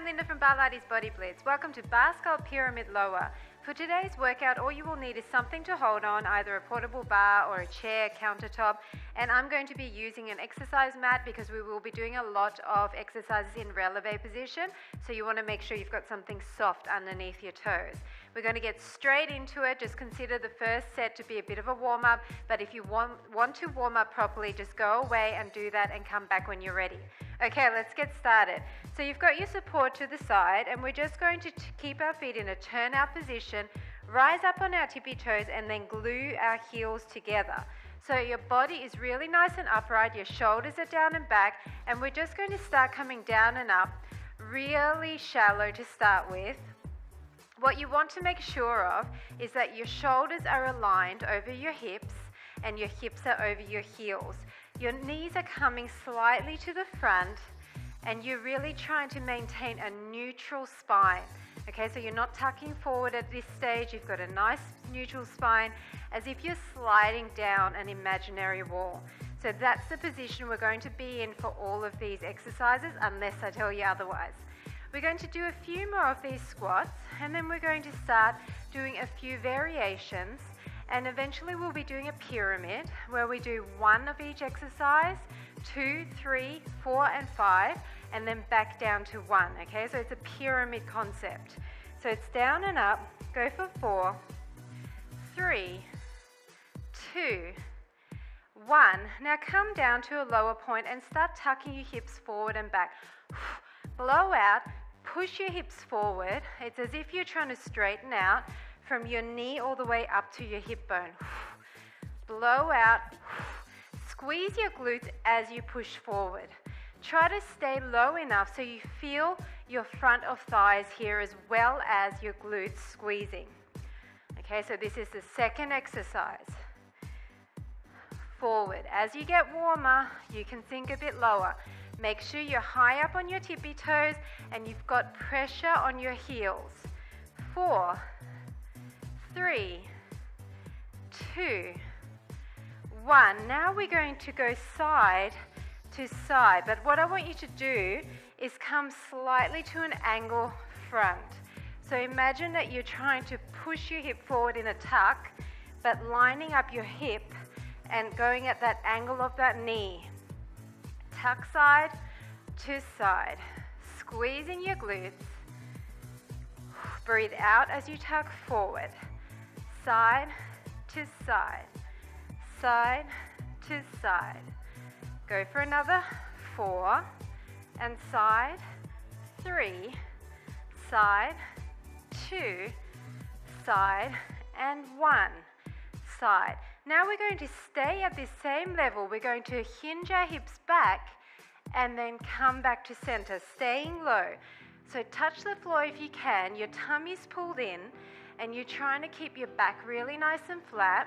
I'm Linda from BARLATES Body Blitz. Welcome to Bar Sculpt Pyramid Lower. For today's workout, all you will need is something to hold on, either a portable bar or a chair, countertop, and I'm going to be using an exercise mat because we will be doing a lot of exercises in releve position, so you want to make sure you've got something soft underneath your toes. We're going to get straight into it. Just consider the first set to be a bit of a warm-up, but if you want to warm up properly, just go away and do that and come back when you're ready. Okay, let's get started. So you've got your support to the side, and we're just going to keep our feet in a turnout position, rise up on our tippy toes, and then glue our heels together. So your body is really nice and upright, your shoulders are down and back, and we're just going to start coming down and up, really shallow to start with. What you want to make sure of is that your shoulders are aligned over your hips and your hips are over your heels. Your knees are coming slightly to the front and you're really trying to maintain a neutral spine. Okay, so you're not tucking forward at this stage. You've got a nice neutral spine as if you're sliding down an imaginary wall. So that's the position we're going to be in for all of these exercises unless I tell you otherwise. We're going to do a few more of these squats and then we're going to start doing a few variations, and eventually we'll be doing a pyramid where we do one of each exercise, 2, 3, 4 and 5, and then back down to 1. Okay, so it's a pyramid concept. So it's down and up, go for 4, 3, 2, 1. Now come down to a lower point and start tucking your hips forward and back. Blow out, push your hips forward. It's as if you're trying to straighten out from your knee all the way up to your hip bone. Blow out, squeeze your glutes as you push forward. Try to stay low enough so you feel your front of thighs here as well as your glutes squeezing. Okay, so this is the second exercise. Forward. As you get warmer, you can sink a bit lower. Make sure you're high up on your tippy toes and you've got pressure on your heels. 4, 3, 2, 1. Now we're going to go side to side, but what I want you to do is come slightly to an angle front. So imagine that you're trying to push your hip forward in a tuck, but lining up your hip and going at that angle of that knee. Tuck side to side, squeezing your glutes. Breathe out as you tuck forward. Side to side, side to side. Go for another 4 and side, 3, side, 2, side and 1, side. Now we're going to stay at this same level. We're going to hinge our hips back and then come back to center, staying low. So touch the floor if you can, your tummy's pulled in and you're trying to keep your back really nice and flat,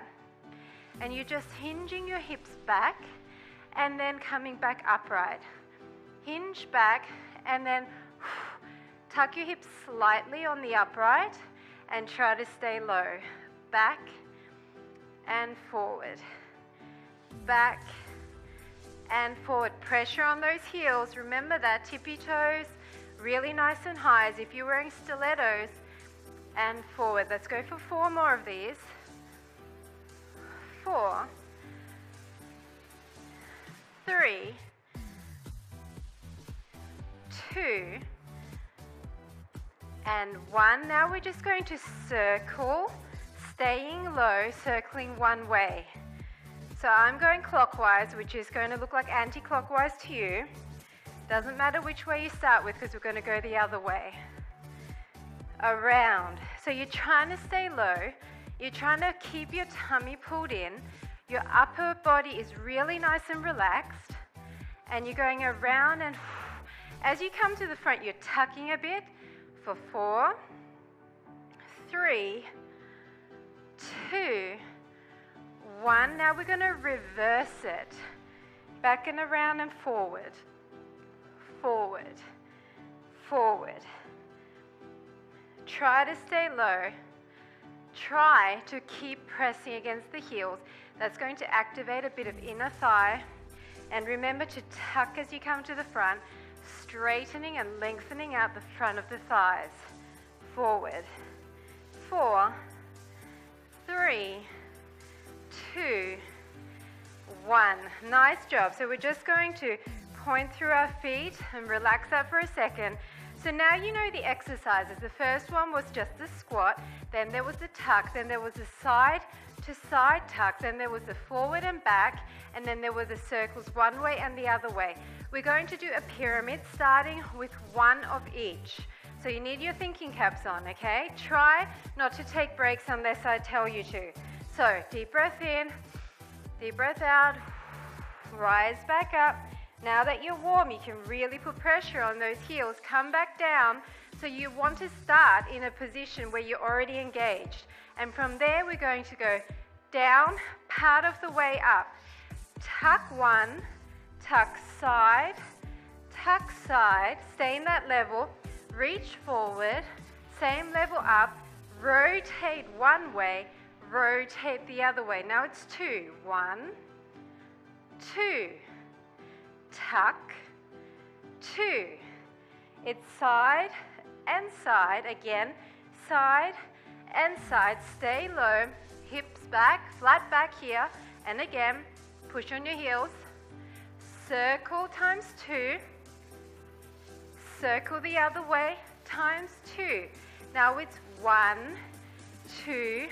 and you're just hinging your hips back and then coming back upright. Hinge back and then tuck your hips slightly on the upright and try to stay low. Back and forward, back and forward. Pressure on those heels. Remember that tippy toes really nice and high as if you're wearing stilettos, and forward. Let's go for 4 more of these. 4, 3, 2 and 1. Now we're just going to circle, staying low, circling one way. So I'm going clockwise, which is going to look like anti-clockwise to you. Doesn't matter which way you start with because we're going to go the other way. Around. So you're trying to stay low. You're trying to keep your tummy pulled in. Your upper body is really nice and relaxed. And you're going around, and as you come to the front, you're tucking a bit for 4, 3, 2, 1. Now we're going to reverse it. Back and around and forward. Forward. Forward. Try to stay low. Try to keep pressing against the heels. That's going to activate a bit of inner thigh. And remember to tuck as you come to the front. straightening and lengthening out the front of the thighs. Forward. 4, 3, 2, 1. Nice job. So we're just going to point through our feet and relax that for a second. So now you know the exercises. The first one was just the squat, then there was the tuck, then there was the side to side tuck, then there was the forward and back, and then there were the circles one way and the other way. We're going to do a pyramid starting with one of each. So you need your thinking caps on, okay? Try not to take breaks unless I tell you to. So deep breath in, deep breath out, rise back up. Now that you're warm, you can really put pressure on those heels. Come back down. So you want to start in a position where you're already engaged. And from there, we're going to go down, part of the way up. Tuck one, tuck side, stay in that level, reach forward, same level up, rotate one way, rotate the other way. Now it's 2. 1, 2. Tuck, 2. It's side and side. Again, side and side. Stay low, hips back, flat back here. And again, push on your heels. Circle times 2. Circle the other way times 2. Now it's 1, 2,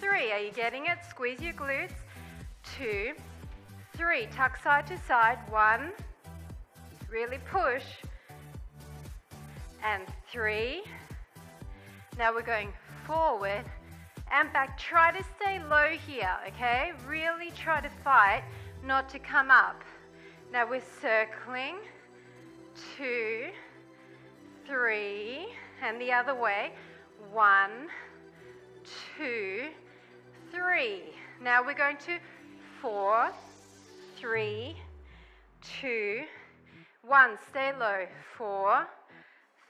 3. Are you getting it? Squeeze your glutes. 2, 3. Tuck side to side. 1. Really push. And 3. Now we're going forward and back. Try to stay low here, okay? Really try to fight not to come up. Now we're circling. 2, 3. And the other way. 1, 2, 3. Now we're going to 4, 3, 2, 1. Stay low. 4,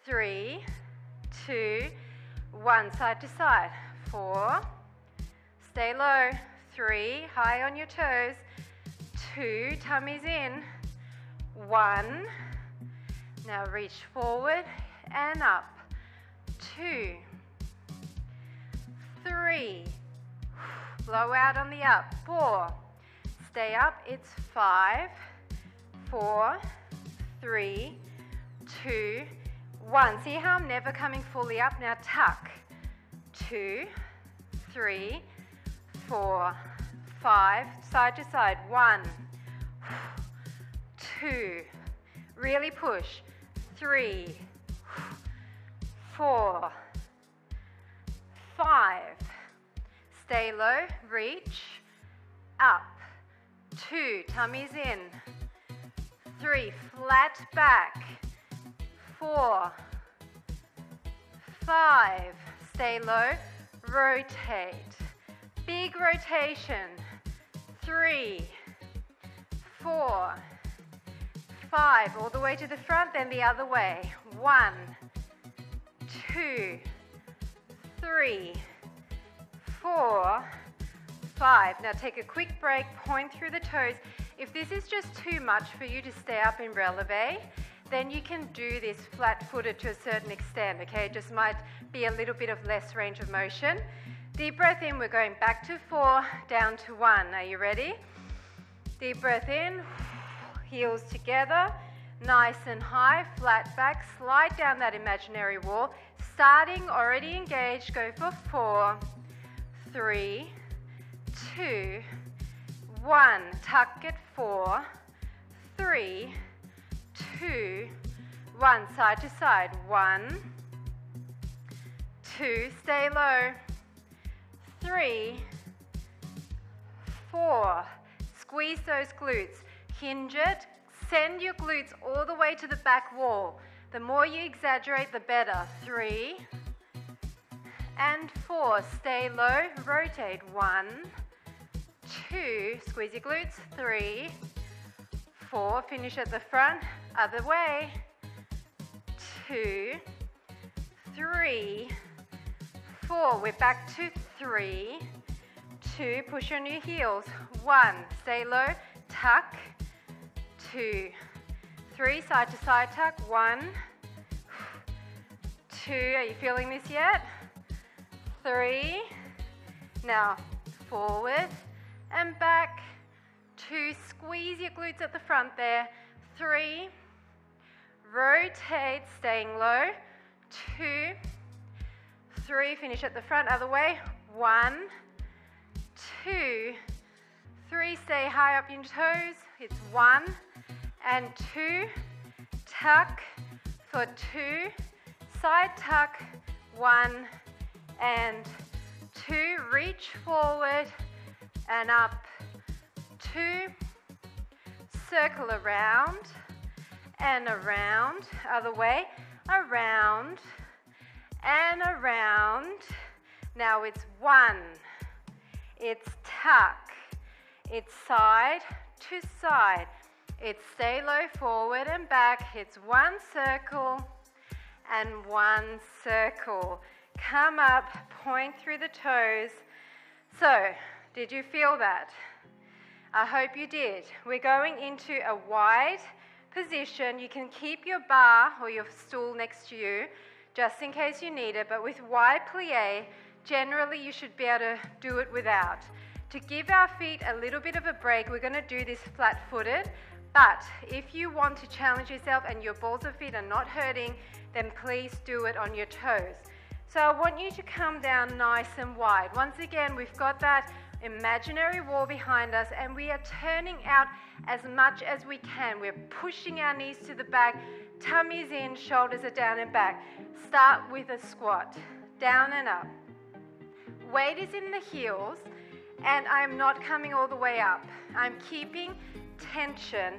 3, 2, 1. Side to side. 4. Stay low. 3. High on your toes. 2. Tummies in. 1. Now reach forward and up. 2, 3. Blow out on the up. 4. Stay up. It's 5, 4, 3, 2, 1. See how I'm never coming fully up? Now tuck. 2, 3, 4, 5. Side to side. 1, 2. Really push. 3, 4, 5. Stay low. Reach. Up. 2. Tummies in. 3. Flat back. 4, 5. Stay low. Rotate. Big rotation. 3, 4, 5. All the way to the front, then the other way. 1, 2, 3, 4, 5. Now take a quick break, point through the toes. If this is just too much for you to stay up in releve, then you can do this flat-footed to a certain extent, okay? It just might be a little bit of less range of motion. Deep breath in, we're going back to 4, down to 1. Are you ready? Deep breath in, heels together, nice and high, flat back, slide down that imaginary wall. Starting, already engaged, go for 4, 3, 2, 1. Tuck at 4, 3, 2, 1. Side to side. 1, 2. Stay low. 3, 4. Squeeze those glutes. Hinge it. Send your glutes all the way to the back wall. The more you exaggerate, the better. 3 and 4. Stay low. Rotate. 1, 2. Squeeze your glutes. 3, 4. Finish at the front. Other way. 2, 3, 4. We're back to 3, 2. Push on your heels. 1. Stay low. Tuck. 2, 3, side to side tuck, 1, 2, are you feeling this yet? 3, now forward and back, 2, squeeze your glutes at the front there, 3, rotate, staying low, 2, 3, finish at the front, other way, 1, 2, 3, stay high up your toes, it's 1 and 2, tuck for 2, side tuck, 1 and 2, reach forward and up, 2, circle around and around, other way, around and around. Now it's 1, it's tuck, it's side to side, it's stay low, forward and back, it's 1 circle and 1 circle. Come up, point through the toes. So, did you feel that? I hope you did. We're going into a wide position. You can keep your bar or your stool next to you just in case you need it, but with wide plie, generally you should be able to do it without. To give our feet a little bit of a break, we're going to do this flat-footed, but if you want to challenge yourself and your balls of feet are not hurting, then please do it on your toes. So I want you to come down nice and wide. Once again, we've got that imaginary wall behind us and we are turning out as much as we can. We're pushing our knees to the back, tummies in, shoulders are down and back. Start with a squat, down and up. Weight is in the heels and I'm not coming all the way up. I'm keeping tension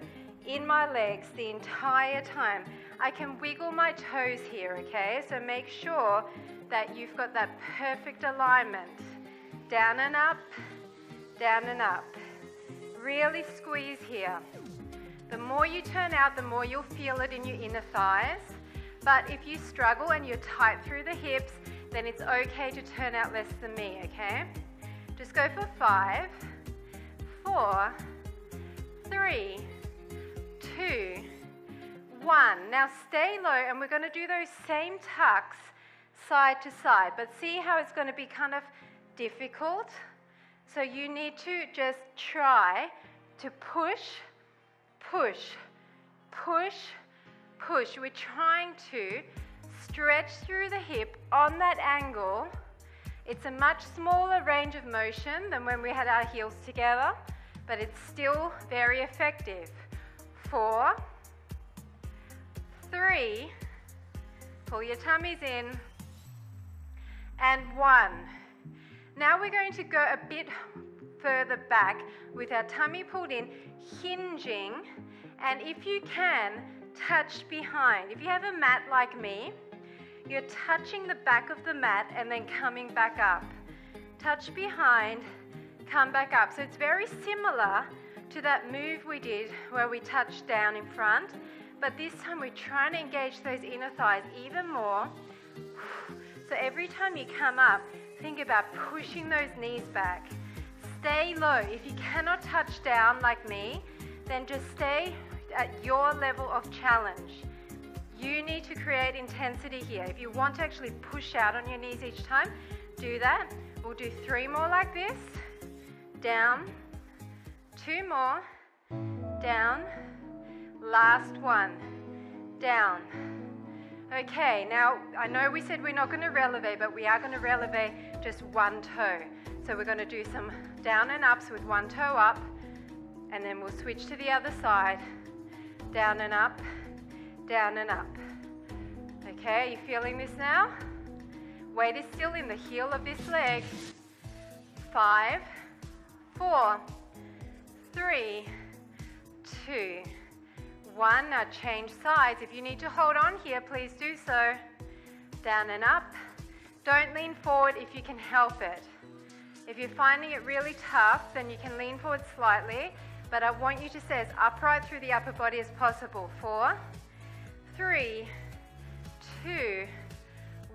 in my legs the entire time. I can wiggle my toes here, okay? So make sure that you've got that perfect alignment. Down and up, down and up. Really squeeze here. The more you turn out, the more you'll feel it in your inner thighs. But if you struggle and you're tight through the hips, then it's okay to turn out less than me, okay? Just go for 5, 4, 3, 2, 1. Now stay low and we're going to do those same tucks side to side, but see how it's going to be kind of difficult? So you need to just try to push, push, push, push. We're trying to stretch through the hip on that angle. It's a much smaller range of motion than when we had our heels together, but it's still very effective. 4, 3, pull your tummies in, and 1. Now we're going to go a bit further back with our tummy pulled in, hinging, and if you can, touch behind. If you have a mat like me, you're touching the back of the mat and then coming back up. Touch behind, come back up. So it's very similar to that move we did where we touched down in front, but this time we're trying to engage those inner thighs even more. So every time you come up, think about pushing those knees back. Stay low. If you cannot touch down like me, then just stay at your level of challenge. You need to create intensity here. If you want to actually push out on your knees each time, do that. We'll do 3 more like this. Down. 2 more. Down. Last one. Down. Okay, now I know we said we're not going to releve, but we are going to releve just one toe. So we're going to do some down and ups with one toe up, and then we'll switch to the other side. Down and up, down and up. Okay, are you feeling this now? Weight is still in the heel of this leg. 5, 4, 3, 2, 1. Now change sides. If you need to hold on here, please do so. Down and up. Don't lean forward if you can help it. If you're finding it really tough, then you can lean forward slightly, but I want you to stay as upright through the upper body as possible. 4, 3, 2,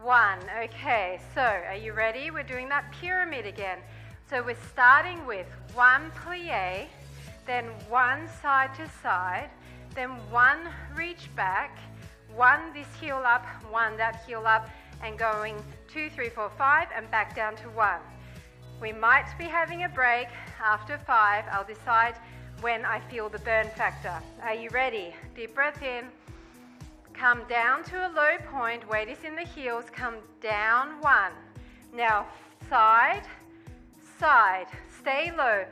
1. Okay, so are you ready? We're doing that pyramid again. So we're starting with 1 plie, then 1 side to side, then 1 reach back, 1 this heel up, 1 that heel up, and going 2, 3, 4, 5, and back down to 1. We might be having a break after 5. I'll decide when I feel the burn factor. Are you ready? Deep breath in. Come down to a low point. Weight is in the heels. Come down 1. Now side, side. Stay low.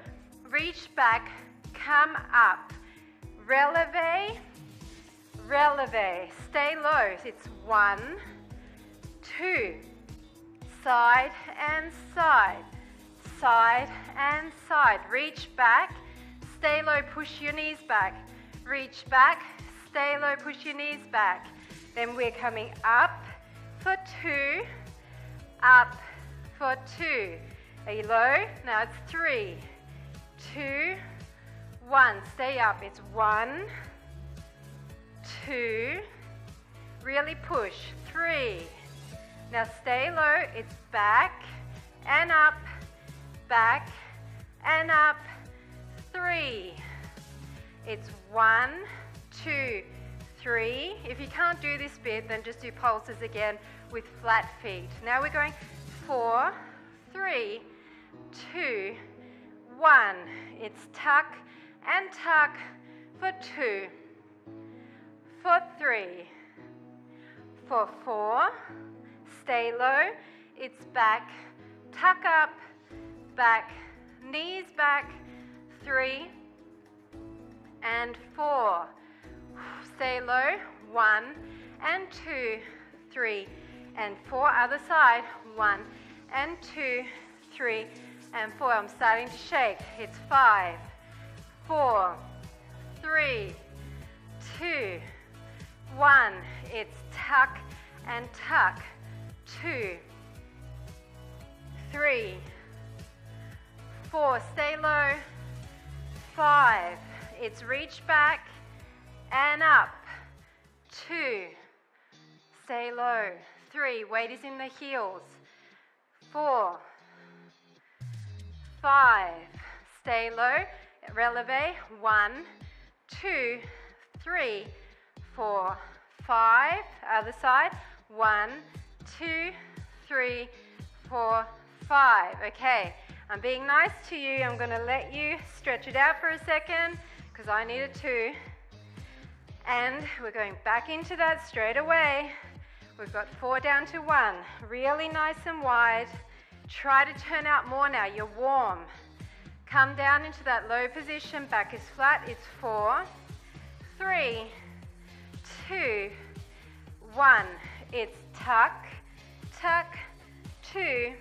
Reach back. Come up. Releve, releve. Stay low. It's 1, 2. Side and side. Side and side. Reach back. Stay low. Push your knees back. Reach back. Stay low. Push your knees back. Then we're coming up for 2. Up for 2. Are you low? Now it's 3, 2, 1. Stay up. It's 1, 2. Really push. 3. Now stay low. It's back and up, back and up. 3. It's 1, 2, 3. If you can't do this bit, then just do pulses again with flat feet. Now we're going 4, 3, 2, 1. It's tuck and tuck for 2, for 3, for 4. Stay low. It's back, tuck up, back, knees back. 3 and 4. Stay low. 1 and 2, 3 and 4. Other side. 1 and 2, 3 and 4. I'm starting to shake. It's 5, 4, 3, 2, 1. It's tuck and tuck. 2, 3, 4. Stay low. 5. It's reach back and up. 2. Stay low. 3. Weight is in the heels. 4, 5. Stay low. Releve. 1, 2, 3, 4, 5. Other side. 1, 2, 3, 4, 5. Okay. I'm being nice to you. I'm going to let you stretch it out for a second because I need it too. And we're going back into that straight away. We've got 4 down to 1. Really nice and wide. Try to turn out more now. You're warm. Come down into that low position. Back is flat. It's 4, 3, 2, 1. It's tuck, tuck, 2,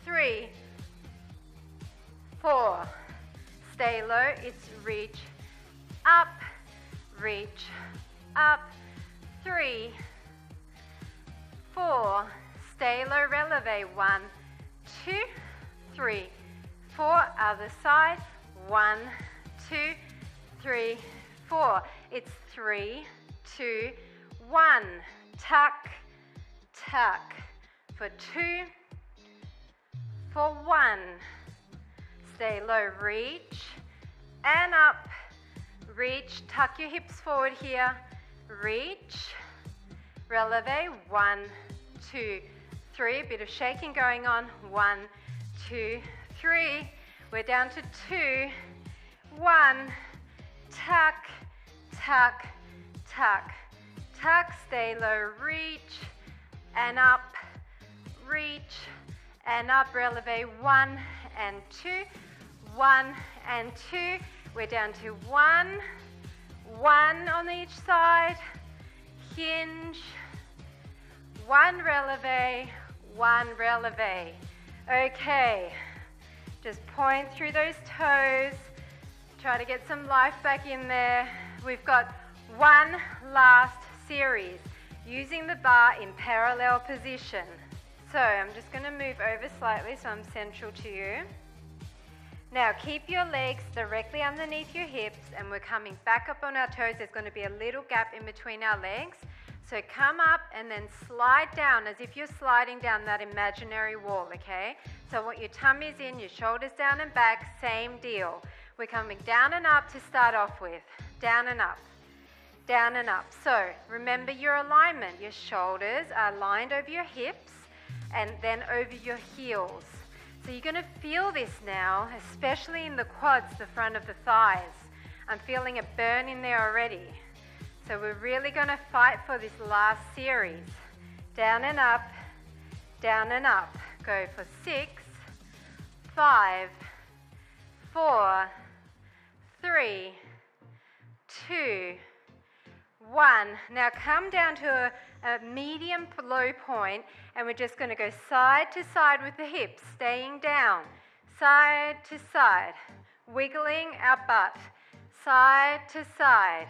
3, 4. Stay low. It's reach up, reach up. 3, 4. Stay low. Releve. 1, 2, 3, 4. Other side. 1, 2, 3, 4. It's 3, 2, 1. Tuck, tuck for 2. For 1. Stay low. Reach and up. Reach. Tuck your hips forward here. Reach. Releve. 1, 2, 3. A bit of shaking going on. 1, 2, 3. We're down to 2. 1. Tuck, tuck, tuck, tuck. Stay low. Reach and up. Reach and up. Releve. 1 and 2. 1 and 2. We're down to 1. 1 on each side. Hinge. 1 releve. 1 releve. Okay. Just point through those toes. Try to get some life back in there. We've got one last series using the bar in parallel position. So I'm just going to move over slightly so I'm central to you. Now keep your legs directly underneath your hips and we're coming back up on our toes. There's going to be a little gap in between our legs. So come up and then slide down as if you're sliding down that imaginary wall, okay? So I want your tummies in, your shoulders down and back, same deal. We're coming down and up to start off with. Down and up. Down and up. So remember your alignment. Your shoulders are lined over your hips and then over your heels. So you're going to feel this now, especially in the quads, the front of the thighs. I'm feeling a burn in there already. So we're really going to fight for this last series. Down and up, down and up. Go for 6, 5, 4, 3, 2, 1. Now come down to a medium low point, and we're just going to go side to side with the hips, staying down, side to side, wiggling our butt, side to side.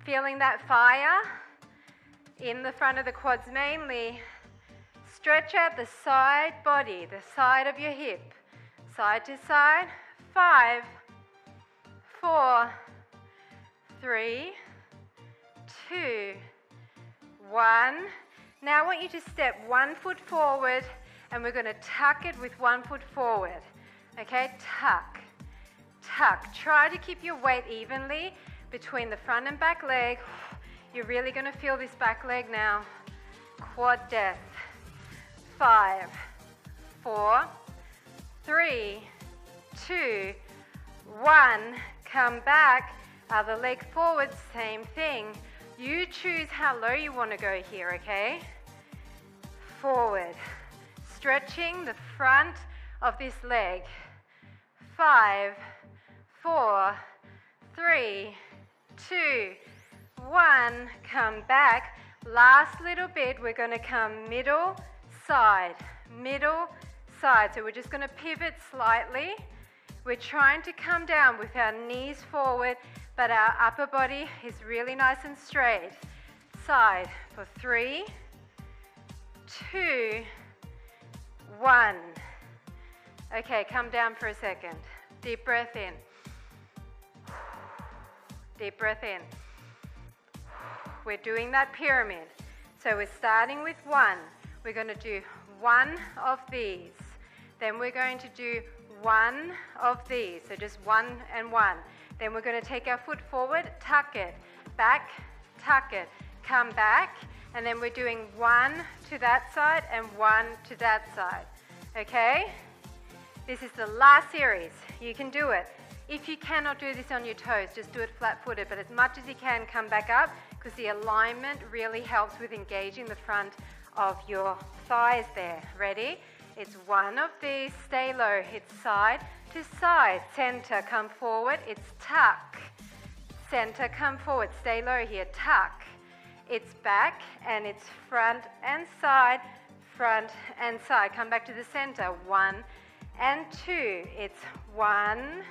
Feeling that fire in the front of the quads mainly. Stretch out the side body, the side of your hip, side to side. 5, 4, 3, 2, 1. Now I want you to step 1 foot forward, and we're going to tuck it with 1 foot forward. Okay, tuck, tuck. Try to keep your weight evenly between the front and back leg. You're really going to feel this back leg now. Quad death. 5, 4, 3, 2, 1. Come back. Other leg forward, same thing. You choose how low you want to go here, okay? Forward. Stretching the front of this leg. 5, 4, 3, 2, 1. Come back. Last little bit, we're going to come middle, side, middle, side. So we're just going to pivot slightly. We're trying to come down with our knees forward, but our upper body is really nice and straight. Side for 3, 2, 1. Okay, come down for a second. Deep breath in. Deep breath in. We're doing that pyramid. So we're starting with 1. We're going to do 1 of these. Then we're going to do 1 of these. So just 1 and 1. Then we're going to take our foot forward, tuck it, back, tuck it, come back, and then we're doing 1 to that side and 1 to that side. Okay? This is the last series. You can do it. If you cannot do this on your toes, just do it flat-footed, but as much as you can, come back up, because the alignment really helps with engaging the front of your thighs there. Ready? It's 1 of these, stay low, it's side to side, center, come forward, it's tuck, center, come forward, stay low here, tuck, it's back, and it's front and side, come back to the center, 1 and 2, it's 1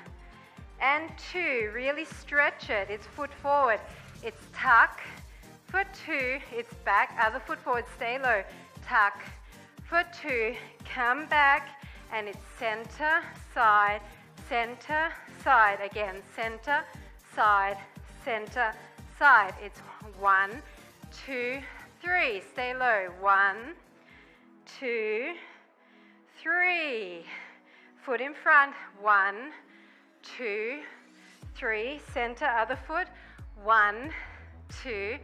and 2, really stretch it, it's foot forward, it's tuck, foot 2, it's back, other foot forward, stay low, tuck, foot 2, come back, and it's center, side, again, center, side, it's 1, 2, 3, stay low, 1, 2, 3, foot in front, 1, 2, 3, center, other foot, 1, 2,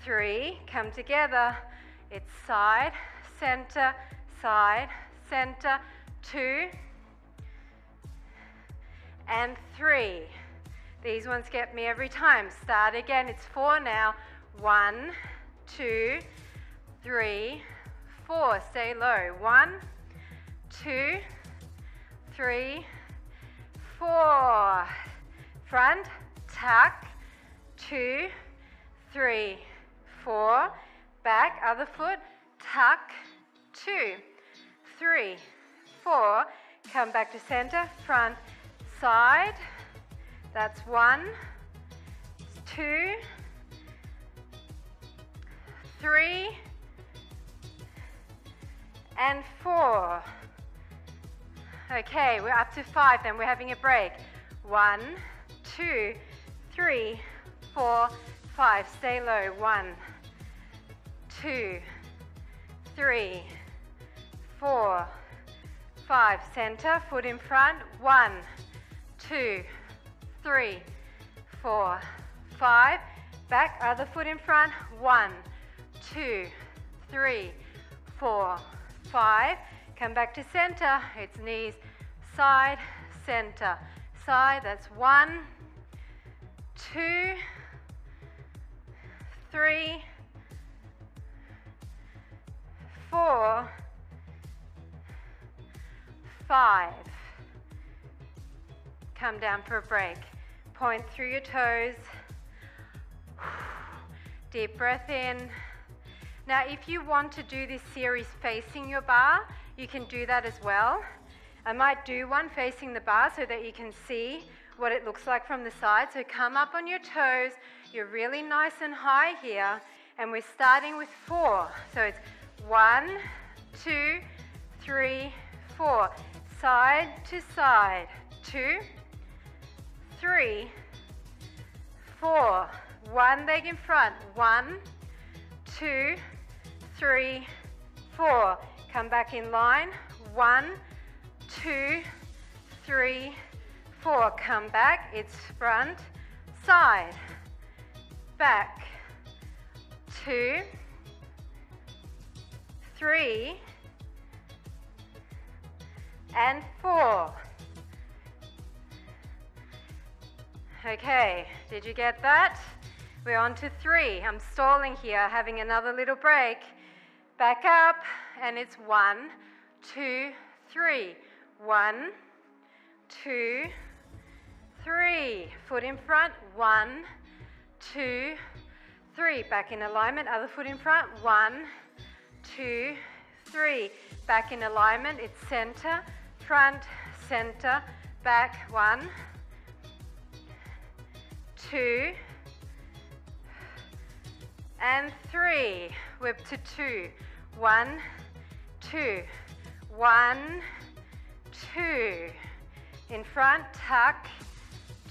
3, come together, it's side, center, 2 and 3. These ones get me every time. Start again. It's 4 now. 1, 2, 3, 4. Stay low. 1, 2, 3, 4. Front, tuck, 2, 3, 4. Back, other foot, tuck, 2, 3, 4. Come back to center, front, side. That's 1, 2, 3, and 4. Okay, we're up to 5 then. We're having a break. 1, 2, 3, 4, 5. Stay low. 1, 2, 3, 4, 5. Center, foot in front. 1, 2, 3, 4, 5. Back, other foot in front. 1, 2, 3, 4, 5. Come back to center. It's knees, side, center, side. That's 1, 2, 3, 4, 5. Come down for a break. Point through your toes. Deep breath in. Now, if you want to do this series facing your bar, you can do that as well. I might do one facing the bar so that you can see what it looks like from the side. So come up on your toes. You're really nice and high here. And we're starting with 4. So it's 1, 2, 3, 4. Side to side. 2, 3, 4. One leg in front. 1, 2, 3, 4. Come back in line. 1, 2, 3, 4. Come back. It's front, side, back. 2, 3, and 4. Okay, did you get that? We're on to 3. I'm stalling here, having another little break. Back up, and it's 1, 2, 3. 1, 2, 3. Foot in front. 1, 2, 3. Back in alignment. Other foot in front. 1, 2, 3. Back in alignment. It's center, front, center, back. 1, 2, and 3. Whip to 2. 1, 2. 1, 2. In front, tuck,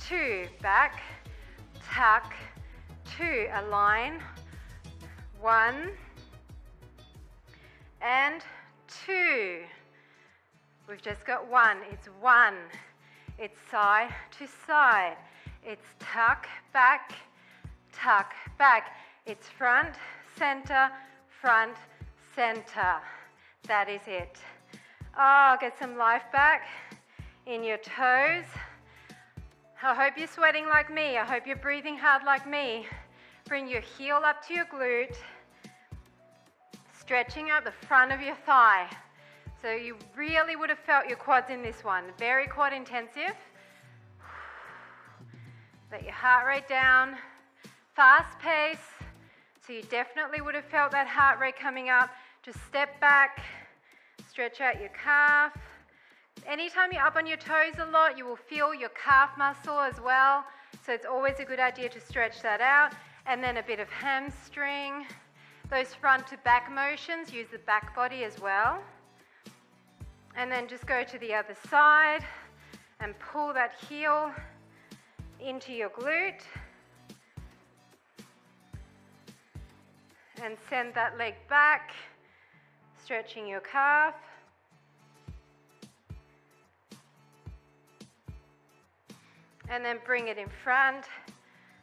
2. Back, tuck, 2. Align. 1 and 2. We've just got 1. It's 1. It's side to side. It's tuck, back, tuck, back. It's front, center, front, center. That is it. Oh, get some life back in your toes. I hope you're sweating like me. I hope you're breathing hard like me. Bring your heel up to your glute, stretching out the front of your thigh. So you really would have felt your quads in this one. Very quad intensive. Let your heart rate down. Fast pace. So you definitely would have felt that heart rate coming up. Just step back, stretch out your calf. Anytime you're up on your toes a lot, you will feel your calf muscle as well. So it's always a good idea to stretch that out. And then a bit of hamstring. Those front to back motions, use the back body as well. And then just go to the other side and pull that heel into your glute. And send that leg back, stretching your calf. And then bring it in front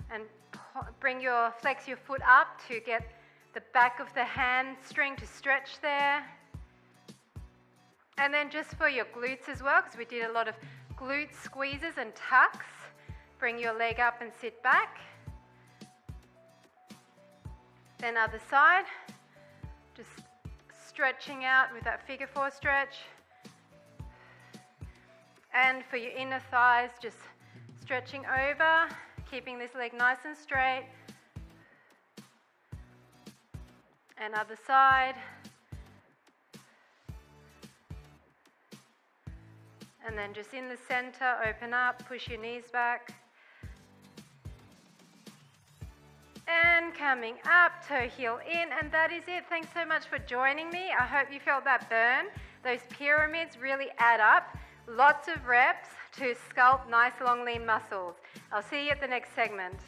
and flex your foot up to get the back of the hamstring to stretch there. And then just for your glutes as well, because we did a lot of glute squeezes and tucks, bring your leg up and sit back. Then other side, just stretching out with that figure 4 stretch. And for your inner thighs, just stretching over, keeping this leg nice and straight. And other side. And then just in the center, open up, push your knees back. And coming up, toe heel in, and that is it. Thanks so much for joining me. I hope you felt that burn. Those pyramids really add up. Lots of reps to sculpt nice long lean muscles. I'll see you at the next segment.